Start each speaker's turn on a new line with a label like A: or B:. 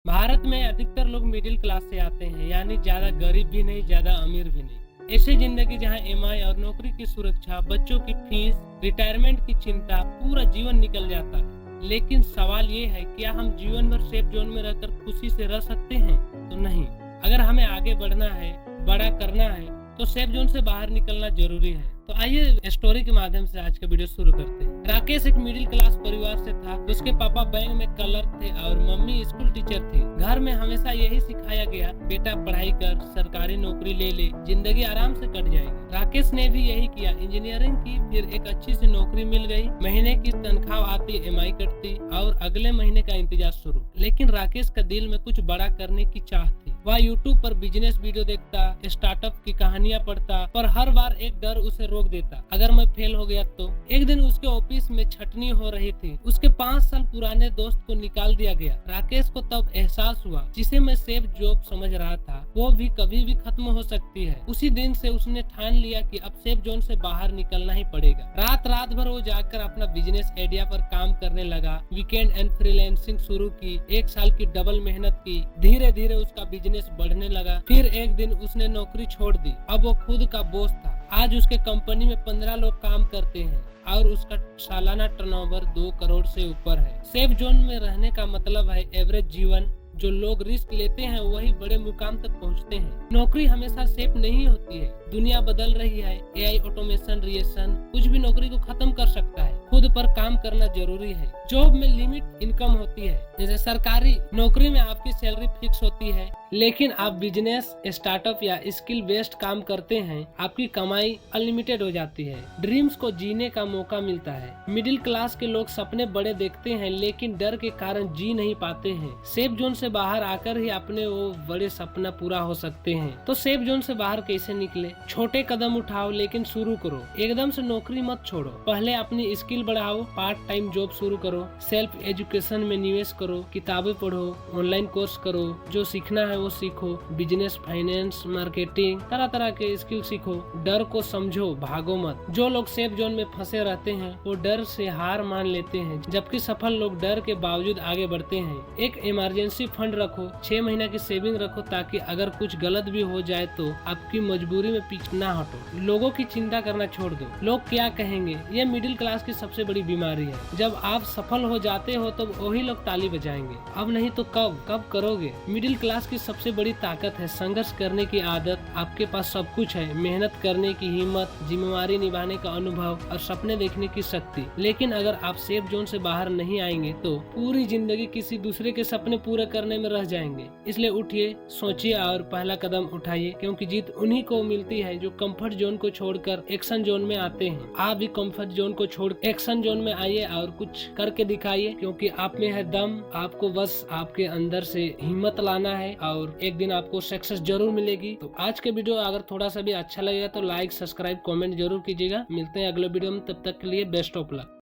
A: भारत में अधिकतर लोग मिडिल क्लास से आते हैं, यानी ज्यादा गरीब भी नहीं, ज्यादा अमीर भी नहीं। ऐसी जिंदगी जहां ईएमआई और नौकरी की सुरक्षा, बच्चों की फीस, रिटायरमेंट की चिंता, पूरा जीवन निकल जाता है। लेकिन सवाल ये है, क्या हम जीवन भर सेफ जोन में रहकर खुशी से रह सकते हैं? तो नहीं। अगर हमें आगे बढ़ना है, बड़ा करना है, तो सेफ जोन से बाहर निकलना जरूरी है। तो आइए स्टोरी के माध्यम से आज का वीडियो शुरू करते हैं। राकेश एक मिडिल क्लास परिवार से था। उसके पापा बैंक में क्लर्क थे और मम्मी स्कूल टीचर थी। घर में हमेशा यही सिखाया गया, बेटा पढ़ाई कर, सरकारी नौकरी ले ले, जिंदगी आराम से कट जाएगी। राकेश ने भी यही किया, इंजीनियरिंग की, फिर एक अच्छी सी नौकरी मिल गई। महीने की तनख्वाह आती, ईएमआई कटती और अगले महीने का इंतजार शुरू। लेकिन राकेश का दिल में कुछ बड़ा करने की चाह थी। वह यूट्यूब पर बिजनेस वीडियो देखता, स्टार्टअप की कहानियां पढ़ता, पर हर बार एक डर उसे रोक देता, अगर मैं फेल हो गया तो। एक दिन उसके ऑफिस में छटनी हो रही थी। उसके 5 साल पुराने दोस्त को निकाल दिया गया। राकेश को तब एहसास हुआ, जिसे मैं सेफ जॉब समझ रहा था, वो भी कभी भी खत्म हो सकती है। उसी दिन से उसने ठान लिया कि अब सेफ जोन से बाहर निकलना ही पड़ेगा। रात भर वो जाकर अपना बिजनेस आइडिया पर काम करने लगा। वीकेंड एंड फ्रीलांसिंग शुरू की। 1 साल की डबल मेहनत की। धीरे धीरे उसका बिजनेस बढ़ने लगा। फिर एक दिन उसने नौकरी छोड़ दी। अब वो खुद का बॉस था। आज उसके कंपनी में 15 लोग काम करते हैं और उसका सालाना टर्नओवर 2 करोड़ से ऊपर है। सेफ जोन में रहने का मतलब है एवरेज जीवन। जो लोग रिस्क लेते हैं वही बड़े मुकाम तक पहुंचते हैं। नौकरी हमेशा सेफ नहीं होती है। दुनिया बदल रही है। एआई, ऑटोमेशन, रिएशन, कुछ भी नौकरी को खत्म कर सकता है। खुद पर काम करना जरूरी है। जॉब में लिमिट इनकम होती है। जैसे सरकारी नौकरी में आपकी सैलरी फिक्स होती है, लेकिन आप बिजनेस, स्टार्टअप या स्किल बेस्ड काम करते हैं, आपकी कमाई अनलिमिटेड हो जाती है। ड्रीम्स को जीने का मौका मिलता है। मिडिल क्लास के लोग सपने बड़े देखते हैं, लेकिन डर के कारण जी नहीं पाते हैं। सेफ जोन से बाहर आकर ही अपने वो बड़े सपना पूरा हो सकते हैं। तो सेफ जोन से बाहर कैसे निकले? छोटे कदम उठाओ, लेकिन शुरू करो। एकदम से नौकरी मत छोड़ो। पहले अपनी स्किल बढ़ाओ, पार्ट टाइम जॉब शुरू करो, सेल्फ एजुकेशन में निवेश करो, किताबें पढ़ो, ऑनलाइन कोर्स करो, जो सीखना है वो सीखो, बिजनेस, फाइनेंस, मार्केटिंग, तरह तरह के स्किल सीखो। डर को समझो, भागो मत। जो लोग सेफ जोन में फंसे रहते हैं वो डर से हार मान लेते हैं, जबकि सफल लोग डर के बावजूद आगे बढ़ते हैं। एक इमरजेंसी फंड रखो, 6 महीना की सेविंग रखो, ताकि अगर कुछ गलत भी हो जाए तो आपकी मजबूरी में पीछे ना हटो। लोगों की चिंता करना छोड़ दो। लोग क्या कहेंगे, ये मिडिल क्लास की सबसे बड़ी बीमारी है। जब आप सफल हो जाते हो तो वही लोग ताली बजाएंगे, अब नहीं तो कब करोगे। मिडिल क्लास की सबसे बड़ी ताकत है संघर्ष करने की आदत। आपके पास सब कुछ है, मेहनत करने की हिम्मत, जिम्मेवारी निभाने का अनुभव और सपने देखने की शक्ति। लेकिन अगर आप सेफ जोन से बाहर नहीं आएंगे तो पूरी जिंदगी किसी दूसरे के सपने पूरे करने में रह जाएंगे। इसलिए उठिए, सोचिए और पहला कदम उठाइए, क्योंकि जीत उन्हीं को मिलती है जो कंफर्ट जोन को छोड़कर एक्शन जोन में आते हैं। आप भी कंफर्ट जोन को छोड़ एक्शन जोन में आइए और कुछ करके दिखाइए, क्योंकि आप में है दम। आपको बस आपके अंदर से हिम्मत लाना है और एक दिन आपको सक्सेस जरूर मिलेगी। तो आज के वीडियो अगर थोड़ा सा भी अच्छा लगेगा तो लाइक, सब्सक्राइब, कमेंट जरूर कीजिएगा। मिलते हैं अगले वीडियो में, तब तक के लिए बेस्ट ऑफ लक।